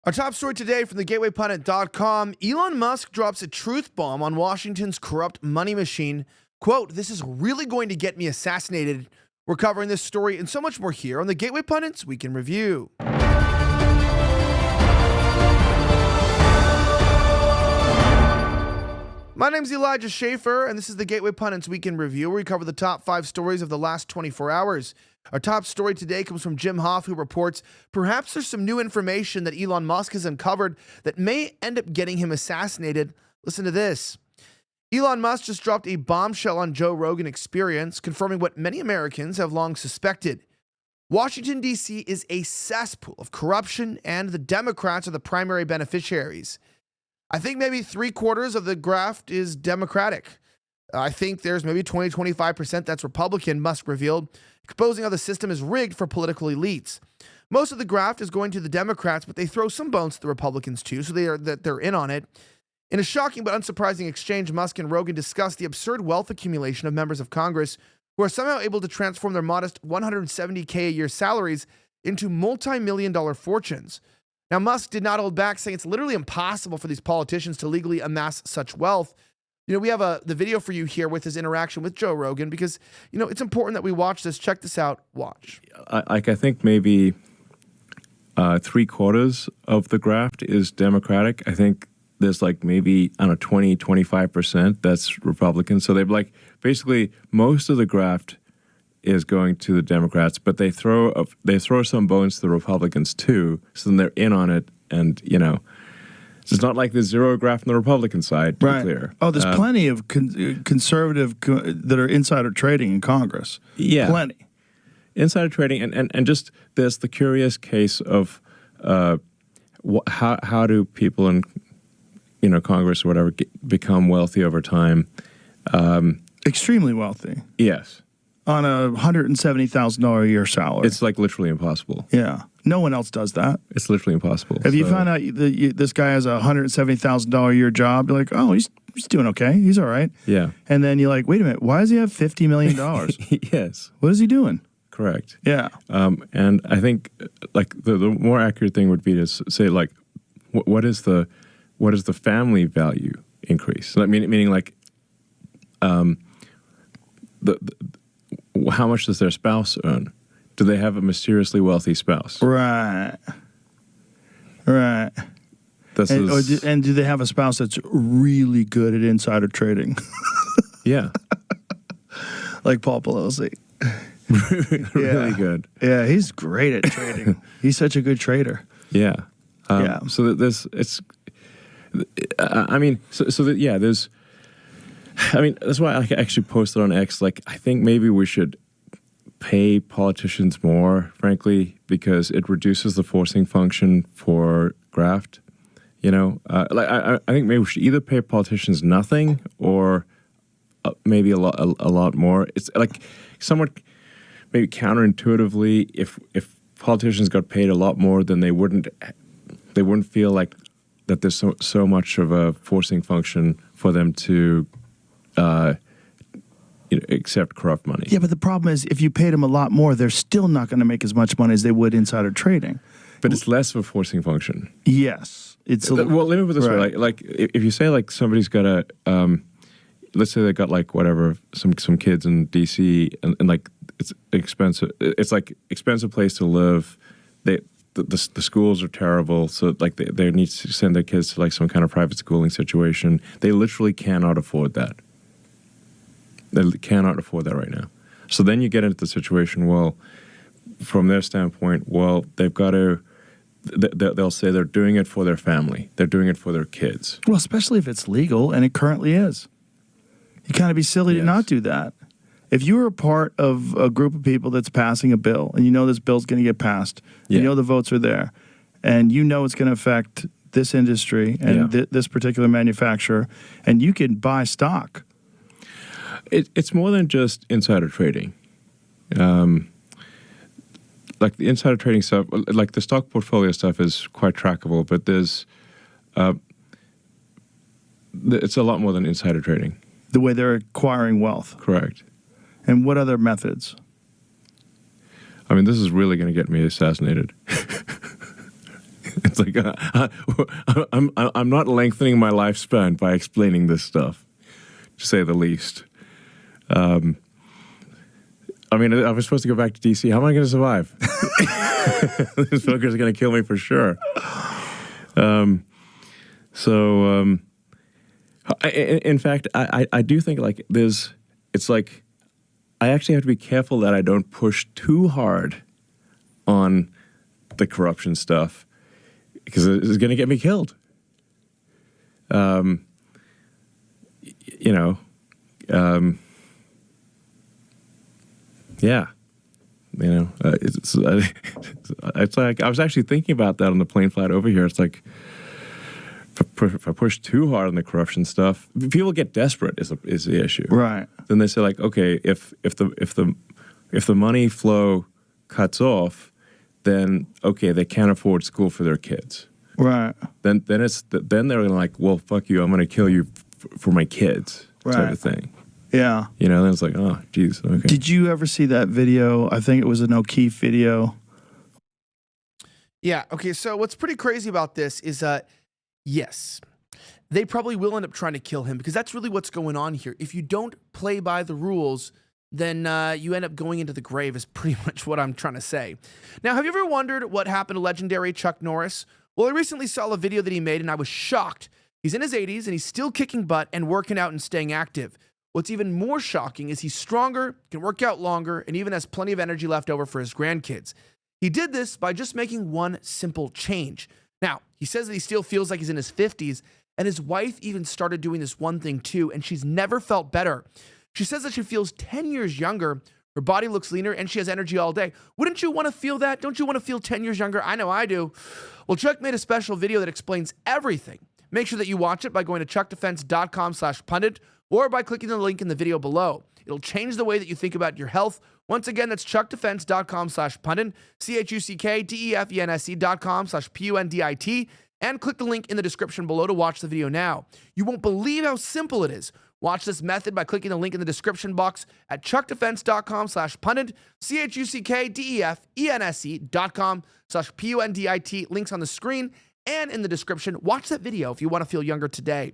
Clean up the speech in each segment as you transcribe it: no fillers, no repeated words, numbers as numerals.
Our top story today from thegatewaypundit.com. Elon Musk drops a truth bomb on Washington's corrupt money machine. Quote, "This is really going to get me assassinated." We're covering this story and so much more here on the Gateway Pundit's Week in Review. My name's Elijah Schaffer, and this is the Gateway Pundit's Week in Review, where we cover the top 5 stories of the last 24 hours. Our top story today comes from Jim Hoff, who reports perhaps there's some new information that Elon Musk has uncovered that may end up getting him assassinated. Listen to this. Elon Musk just dropped a bombshell on Joe Rogan Experience, confirming what many Americans have long suspected. Washington, D.C. is a cesspool of corruption, and the Democrats are the primary beneficiaries. I think maybe 3/4 of the graft is Democratic. I think there's maybe 20-25% that's Republican, Musk revealed, exposing how the system is rigged for political elites. Most of the graft is going to the Democrats, but they throw some bones to the Republicans too, so they're in on it. In a shocking but unsurprising exchange, Musk and Rogan discussed the absurd wealth accumulation of members of Congress who are somehow able to transform their modest $170K a year salaries into multi-million-dollar fortunes. Now, Musk did not hold back, saying it's literally impossible for these politicians to legally amass such wealth. We have the video for you here with his interaction with Joe Rogan because, it's important that we watch this. Check this out. Watch. I think maybe 3/4 of the graft is Democratic. I think there's maybe, 20-25% that's Republican. So they've basically most of the graft is going to the Democrats, but they throw some bones to the Republicans too. So then they're in on it, and it's not like there's zero graft on the Republican side. To be clear. Oh, there's plenty of conservative that are insider trading in Congress. Yeah, plenty insider trading, and just there's the curious case of how do people in Congress or whatever become wealthy over time? Extremely wealthy. Yes. On a $170,000 a year salary. It's literally impossible. Yeah. No one else does that. It's literally impossible. If you find out this guy has a $170,000 a year job, you're like, oh, he's doing okay. He's all right. Yeah. And then you're like, wait a minute, why does he have $50 million? Yes. What is he doing? Correct. Yeah. And I think the more accurate thing would be to say what is the family value increase? Meaning how much does their spouse earn? Do they have a mysteriously wealthy spouse? Right. And do they have a spouse that's really good at insider trading? Yeah. Like Paul Pelosi. Really good. Yeah, he's great at trading. He's such a good trader. Yeah. Yeah. So that there's that's why I actually posted on X, I think maybe we should pay politicians more, frankly, because it reduces the forcing function for graft. I think maybe we should either pay politicians nothing or maybe a lot more. It's somewhat maybe counterintuitively, if politicians got paid a lot more, then they wouldn't feel like that there's so much of a forcing function for them to accept corrupt money. Yeah, but the problem is if you paid them a lot more, they're still not going to make as much money as they would insider trading. But it's less of a forcing function. Yes. Well, let me put it this way. If you say somebody's got a, let's say they got some kids in D.C. and it's expensive. It's expensive place to live. The schools are terrible, so they need to send their kids to some kind of private schooling situation. They literally cannot afford that. They cannot afford that right now. So then you get into the situation, from their standpoint, they've got to, they'll say they're doing it for their family. They're doing it for their kids. Well, especially if it's legal, and it currently is. You kind of be silly to not do that. If you were a part of a group of people that's passing a bill, and this bill's going to get passed, the votes are there, and it's going to affect this industry and this particular manufacturer, and you can buy stock. It's more than just insider trading. The insider trading stuff, the stock portfolio stuff is quite trackable, but it's a lot more than insider trading. The way they're acquiring wealth. Correct. And what other methods? I mean, this is really going to get me assassinated. It's like I'm not lengthening my lifespan by explaining this stuff, to say the least. I mean, I was supposed to go back to DC. How am I going to survive? This fucker's going to kill me for sure. In fact, I do think like it's like I actually have to be careful that I don't push too hard on the corruption stuff because it's going to get me killed. Yeah. It's like I was actually thinking about that on the plane flight over here. It's like if I push too hard on the corruption stuff, people get desperate. Is the issue, right? Then they say like, okay, if the money flow cuts off, then okay, they can't afford school for their kids, right? Then they're like, well, fuck you, I'm going to kill you for my kids, right. Type of thing. Yeah. Then it's like, oh, geez, okay. Did you ever see that video? I think it was an O'Keefe video. Yeah, okay, so what's pretty crazy about this is, yes, they probably will end up trying to kill him because that's really what's going on here. If you don't play by the rules, then you end up going into the grave is pretty much what I'm trying to say. Now, have you ever wondered what happened to legendary Chuck Norris? Well, I recently saw a video that he made and I was shocked. He's in his 80s and he's still kicking butt and working out and staying active. What's even more shocking is he's stronger, can work out longer, and even has plenty of energy left over for his grandkids. He did this by just making one simple change. Now, he says that he still feels like he's in his 50s, and his wife even started doing this one thing too, and she's never felt better. She says that she feels 10 years younger, her body looks leaner, and she has energy all day. Wouldn't you want to feel that? Don't you want to feel 10 years younger? I know I do. Well, Chuck made a special video that explains everything. Make sure that you watch it by going to chuckdefense.com/pundit or by clicking the link in the video below. It'll change the way that you think about your health. Once again, that's chuckdefense.com/pundit, chuckdefense.com/pundit, and click the link in the description below to watch the video now. You won't believe how simple it is. Watch this method by clicking the link in the description box at chuckdefense.com/pundit, chuckdefense.com/pundit, links on the screen and in the description. Watch that video if you want to feel younger today.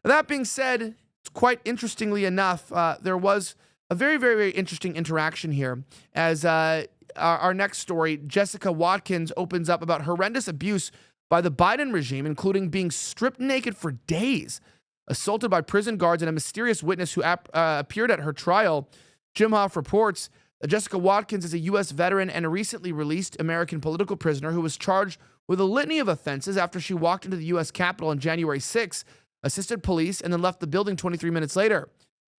Now, that being said, quite interestingly enough, there was a very, very, very interesting interaction here as our next story, Jessica Watkins, opens up about horrendous abuse by the Biden regime, including being stripped naked for days, assaulted by prison guards, and a mysterious witness who appeared at her trial. Jim Hoff reports that Jessica Watkins is a U.S. veteran and a recently released American political prisoner who was charged with a litany of offenses after she walked into the U.S. Capitol on January 6th, assisted police, and then left the building 23 minutes later.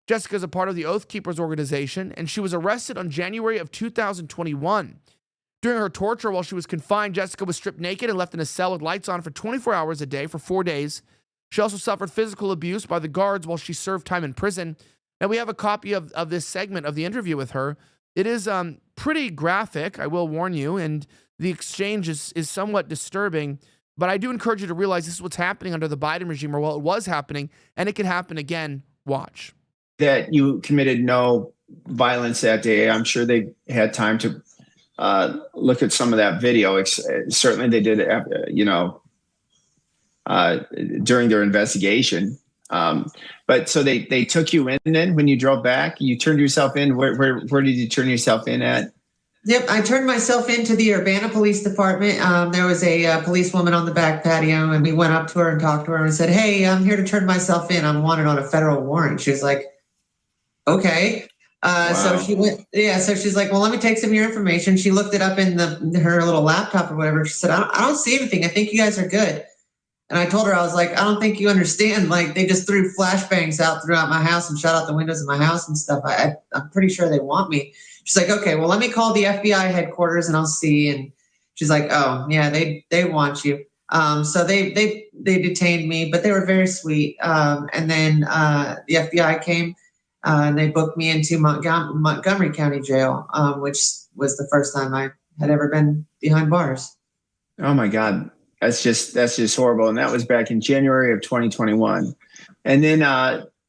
Jessica is a part of the Oath Keepers organization, and she was arrested on January of 2021. During her torture while she was confined, Jessica was stripped naked and left in a cell with lights on for 24 hours a day for 4 days. She also suffered physical abuse by the guards while she served time in prison. Now, we have a copy of this segment of the interview with her. It is pretty graphic, I will warn you, and the exchange is somewhat disturbing. But I do encourage you to realize this is what's happening under the Biden regime, or well, it was happening, and it could happen again. Watch. That you committed no violence that day. I'm sure they had time to look at some of that video. Certainly they did, during their investigation. But so they took you in then when you drove back? You turned yourself in? Where did you turn yourself in at? Yep, I turned myself into the Urbana Police Department. There was a policewoman on the back patio, and we went up to her and talked to her and said, "Hey, I'm here to turn myself in. I'm wanted on a federal warrant." She was like, "Okay." Wow. So she went, so she's like, "Well, let me take some of your information." She looked it up in her little laptop or whatever. She said, I don't see anything. I think you guys are good. And I told her, I was like, "I don't think you understand. Like, they just threw flashbangs out throughout my house and shot out the windows of my house and stuff. I'm pretty sure they want me." She's like, "Okay, well, let me call the FBI headquarters and I'll see." And she's like, "Oh, yeah, they want you." So they detained me, but they were very sweet. And then the FBI came and they booked me into Montgomery County Jail, which was the first time I had ever been behind bars. Oh my God. That's just horrible. And that was back in January of 2021. And then,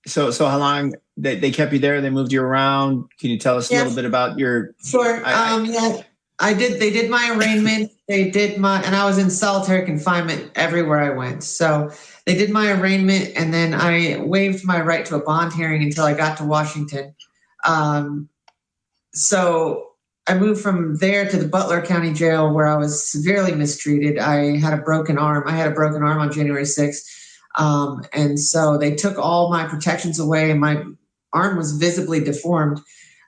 so how long they kept you there? They moved you around. Can you tell us a little bit about your? Sure. I did. They did my arraignment. they did and I was in solitary confinement everywhere I went. So they did my arraignment, and then I waived my right to a bond hearing until I got to Washington. So I moved from there to the Butler County Jail, where I was severely mistreated. I had a broken arm. I had a broken arm on January 6th. And so they took all my protections away, and my arm was visibly deformed,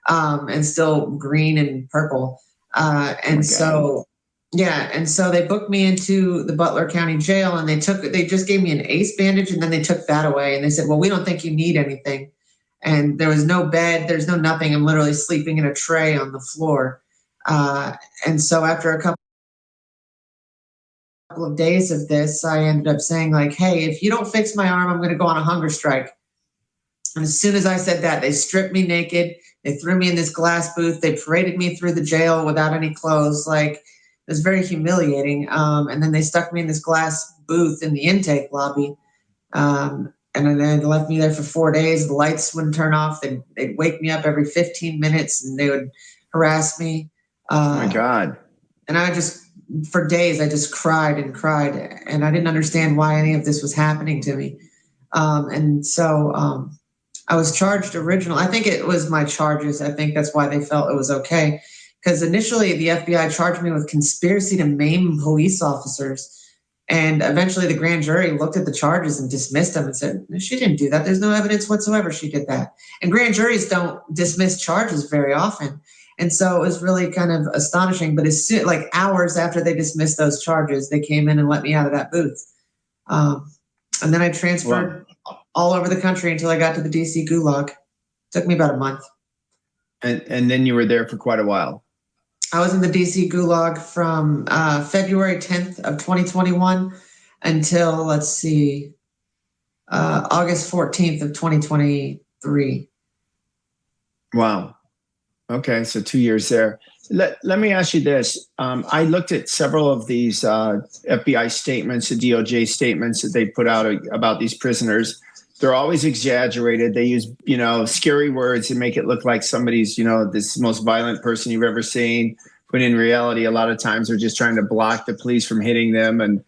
and still green and purple. And so they booked me into the Butler County Jail, and they just gave me an ACE bandage, and then they took that away. And they said, well, we don't think you need anything. And there was no bed, there's no nothing. I'm literally sleeping in a tray on the floor. And so after a couple of days of this, I ended up saying, like, hey, if you don't fix my arm, I'm going to go on a hunger strike. And as soon as I said that, they stripped me naked. They threw me in this glass booth. They paraded me through the jail without any clothes. Like, it was very humiliating. And then they stuck me in this glass booth in the intake lobby. And then they left me there for 4 days. The lights wouldn't turn off. They'd wake me up every 15 minutes, and they would harass me. Oh my God. And for days, I just cried and cried. And I didn't understand why any of this was happening to me. And so I was charged originally. I think it was my charges. I think that's why they felt it was okay. Because initially, the FBI charged me with conspiracy to maim police officers. And eventually the grand jury looked at the charges and dismissed them and said, she didn't do that. There's no evidence whatsoever she did that. And grand juries don't dismiss charges very often. And so it was really kind of astonishing. But like hours after they dismissed those charges, they came in and let me out of that booth. And then I transferred all over the country until I got to the DC Gulag. It took me about a month. And then you were there for quite a while. I was in the DC Gulag from February 10th of 2021 until, August 14th of 2023. Wow. Okay, so 2 years there. Let me ask you this. I looked at several of these FBI statements, the DOJ statements that they put out about these prisoners. They're always exaggerated. They use, scary words and make it look like somebody's, this most violent person you've ever seen. When in reality, a lot of times they're just trying to block the police from hitting them and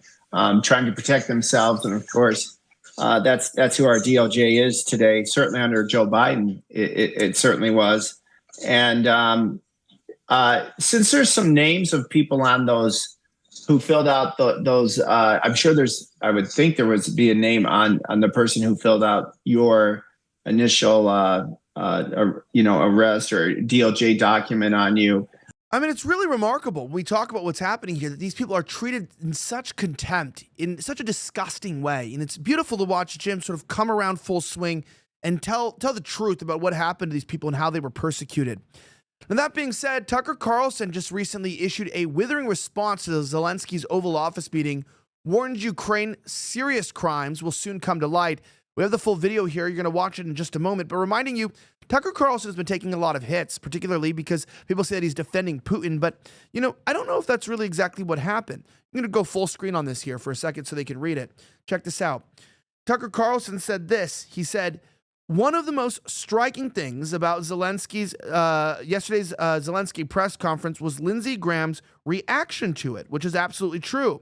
trying to protect themselves. And of course, that's who our DOJ is today. Certainly under Joe Biden, it certainly was. And since there's some names of people on those who filled out those, I'm sure I would think there would be a name on the person who filled out your initial, arrest or DOJ document on you. I mean, it's really remarkable when we talk about what's happening here, that these people are treated in such contempt, in such a disgusting way. And it's beautiful to watch Jim sort of come around full swing and tell the truth about what happened to these people and how they were persecuted. And that being said, Tucker Carlson just recently issued a withering response to Zelensky's Oval Office meeting, warned Ukraine serious crimes will soon come to light. We have the full video here. You're going to watch it in just a moment. But reminding you, Tucker Carlson has been taking a lot of hits, particularly because people say that he's defending Putin. But, I don't know if that's really exactly what happened. I'm going to go full screen on this here for a second so they can read it. Check this out. Tucker Carlson said this. He said, one of the most striking things about Zelensky's yesterday's Zelensky press conference was Lindsey Graham's reaction to it, which is absolutely true.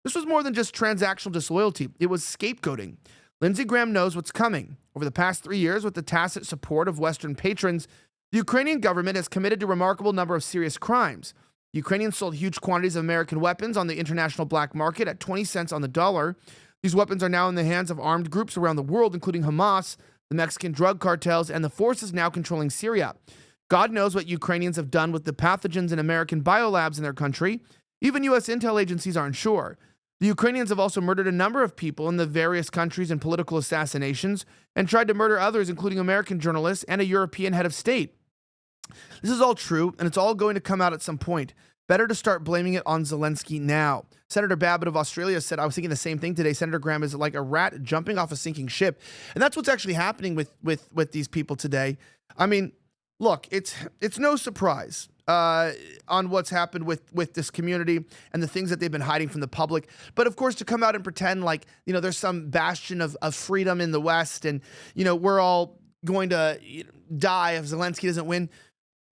This was more than just transactional disloyalty. It was scapegoating. Lindsey Graham knows what's coming. Over the past 3 years, with the tacit support of Western patrons, the Ukrainian government has committed a remarkable number of serious crimes. The Ukrainians sold huge quantities of American weapons on the international black market at 20 cents on the dollar. These weapons are now in the hands of armed groups around the world, including Hamas, the Mexican drug cartels, and the forces now controlling Syria. God knows what Ukrainians have done with the pathogens in American biolabs in their country. Even U.S. intel agencies aren't sure. The Ukrainians have also murdered a number of people in the various countries in political assassinations and tried to murder others, including American journalists and a European head of state. This is all true, and it's all going to come out at some point. Better to start blaming it on Zelensky now. Senator Babbitt of Australia said, I was thinking the same thing today. Senator Graham is like a rat jumping off a sinking ship. And that's what's actually happening with these people today. I mean, look, it's no surprise on what's happened with this community and the things that they've been hiding from the public. But of course, to come out and pretend like, there's some bastion of freedom in the West and, we're all going to die if Zelensky doesn't win.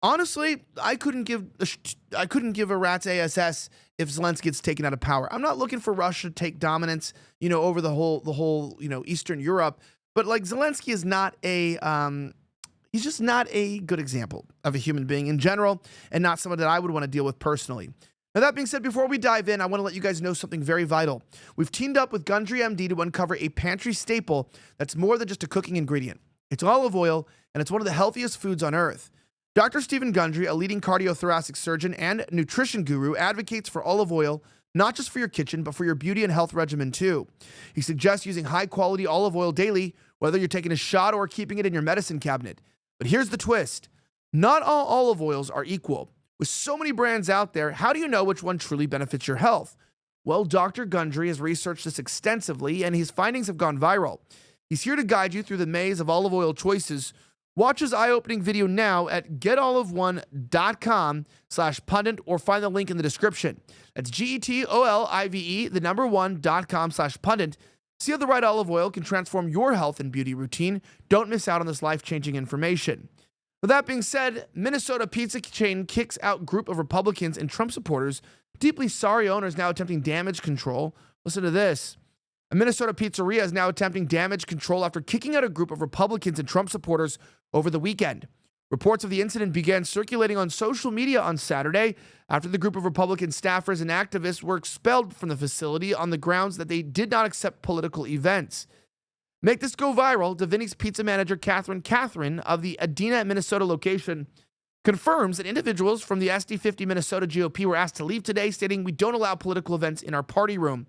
Honestly, I couldn't give a rat's ass if Zelensky gets taken out of power. I'm not looking for Russia to take dominance, over the whole, Eastern Europe. But like Zelensky is not he's just not a good example of a human being in general, and not someone that I would want to deal with personally. Now, that being said, before we dive in, I want to let you guys know something very vital. We've teamed up with Gundry MD to uncover a pantry staple that's more than just a cooking ingredient. It's olive oil, and it's one of the healthiest foods on earth. Dr. Stephen Gundry, a leading cardiothoracic surgeon and nutrition guru, advocates for olive oil not just for your kitchen, but for your beauty and health regimen too. He suggests using high-quality olive oil daily, whether you're taking a shot or keeping it in your medicine cabinet. But here's the twist. Not all olive oils are equal. With so many brands out there, how do you know which one truly benefits your health? Well, Dr. Gundry has researched this extensively, and his findings have gone viral. He's here to guide you through the maze of olive oil choices. Watch his eye-opening video now at getolive1.com/pundit or find the link in the description. That's GETOLIVE, the number 1.com/pundit. See how the right olive oil can transform your health and beauty routine. Don't miss out on this life-changing information. With that being said, Minnesota pizza chain kicks out group of Republicans and Trump supporters. Deeply sorry owners now attempting damage control. Listen to this. A Minnesota pizzeria is now attempting damage control after kicking out a group of Republicans and Trump supporters over the weekend. Reports of the incident began circulating on social media on Saturday after the group of Republican staffers and activists were expelled from the facility on the grounds that they did not accept political events. Make this go viral, Davini's pizza manager Catherine of the Adena, Minnesota location confirms that individuals from the SD50 Minnesota GOP were asked to leave today, stating, "We don't allow political events in our party room."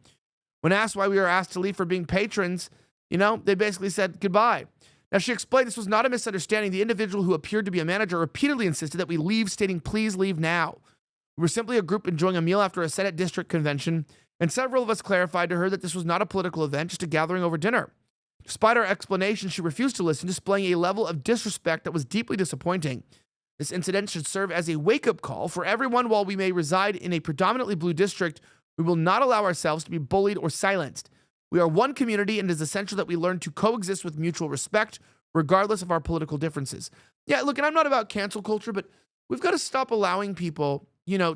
When asked why we were asked to leave for being patrons, they basically said goodbye. Now, she explained this was not a misunderstanding. The individual who appeared to be a manager repeatedly insisted that we leave, stating, "Please leave now." We were simply a group enjoying a meal after a Senate district convention, and several of us clarified to her that this was not a political event, just a gathering over dinner. Despite our explanation, she refused to listen, displaying a level of disrespect that was deeply disappointing. This incident should serve as a wake-up call for everyone. While we may reside in a predominantly blue district, we will not allow ourselves to be bullied or silenced. We are one community, and it is essential that we learn to coexist with mutual respect, regardless of our political differences. Yeah, look, and I'm not about cancel culture, but we've got to stop allowing people, to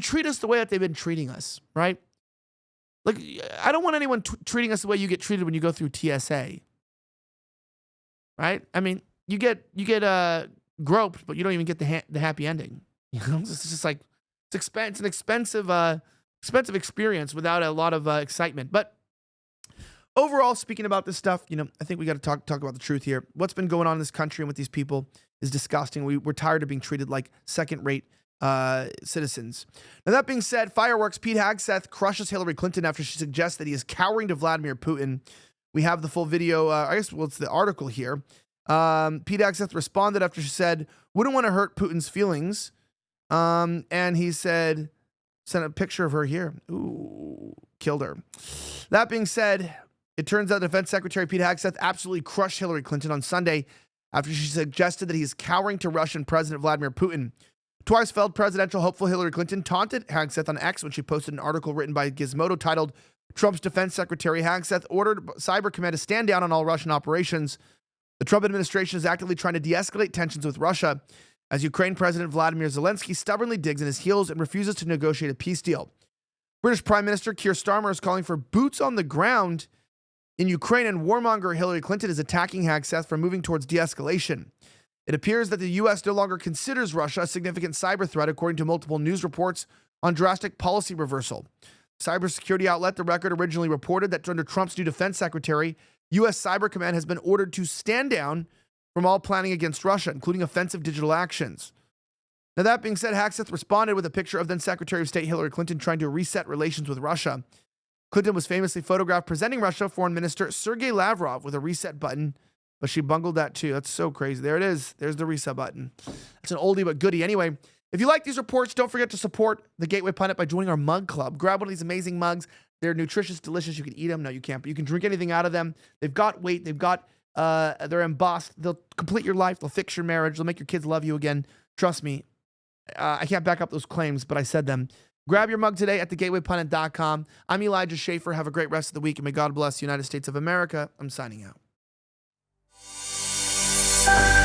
treat us the way that they've been treating us, right? Like, I don't want anyone treating us the way you get treated when you go through TSA, right? I mean, you get groped, but you don't even get the happy ending. It's just like it's an expensive experience without a lot of excitement. But overall, speaking about this stuff, I think we got to talk about the truth here. What's been going on in this country and with these people is disgusting. We're tired of being treated like second-rate citizens. Now, that being said, fireworks. Pete Hegseth crushes Hillary Clinton after she suggests that he is cowering to Vladimir Putin. We have the full video. It's the article here. Pete Hegseth responded after she said, "Wouldn't want to hurt Putin's feelings." And he sent a picture of her here. Ooh, killed her. That being said, it turns out Defense Secretary Pete Hegseth absolutely crushed Hillary Clinton on Sunday after she suggested that he is cowering to Russian President Vladimir Putin. Twice failed presidential hopeful Hillary Clinton taunted Hegseth on X when she posted an article written by Gizmodo titled, "Trump's Defense Secretary Hegseth ordered Cyber Command to stand down on all Russian operations." The Trump administration is actively trying to de-escalate tensions with Russia as Ukraine President Vladimir Zelensky stubbornly digs in his heels and refuses to negotiate a peace deal. British Prime Minister Keir Starmer is calling for boots on the ground in Ukraine, and warmonger Hillary Clinton is attacking Hegseth for moving towards de-escalation. It appears that the U.S. no longer considers Russia a significant cyber threat, according to multiple news reports on drastic policy reversal. Cybersecurity outlet The Record originally reported that under Trump's new defense secretary, U.S. Cyber Command has been ordered to stand down from all planning against Russia, including offensive digital actions. Now, that being said, Hegseth responded with a picture of then Secretary of State Hillary Clinton trying to reset relations with Russia. Clinton was famously photographed presenting Russia Foreign Minister Sergei Lavrov with a reset button, but she bungled that too. That's so crazy. There it is. There's the reset button. It's an oldie but goodie. Anyway, if you like these reports, don't forget to support the Gateway Pundit by joining our mug club. Grab one of these amazing mugs. They're nutritious, delicious. You can eat them. No, you can't, but you can drink anything out of them. They've got weight. They're embossed. They'll complete your life. They'll fix your marriage. They'll make your kids love you again. Trust me. I can't back up those claims, but I said them. Grab your mug today at thegatewaypundit.com. I'm Elijah Schaffer. Have a great rest of the week, and may God bless the United States of America. I'm signing out. Podcast.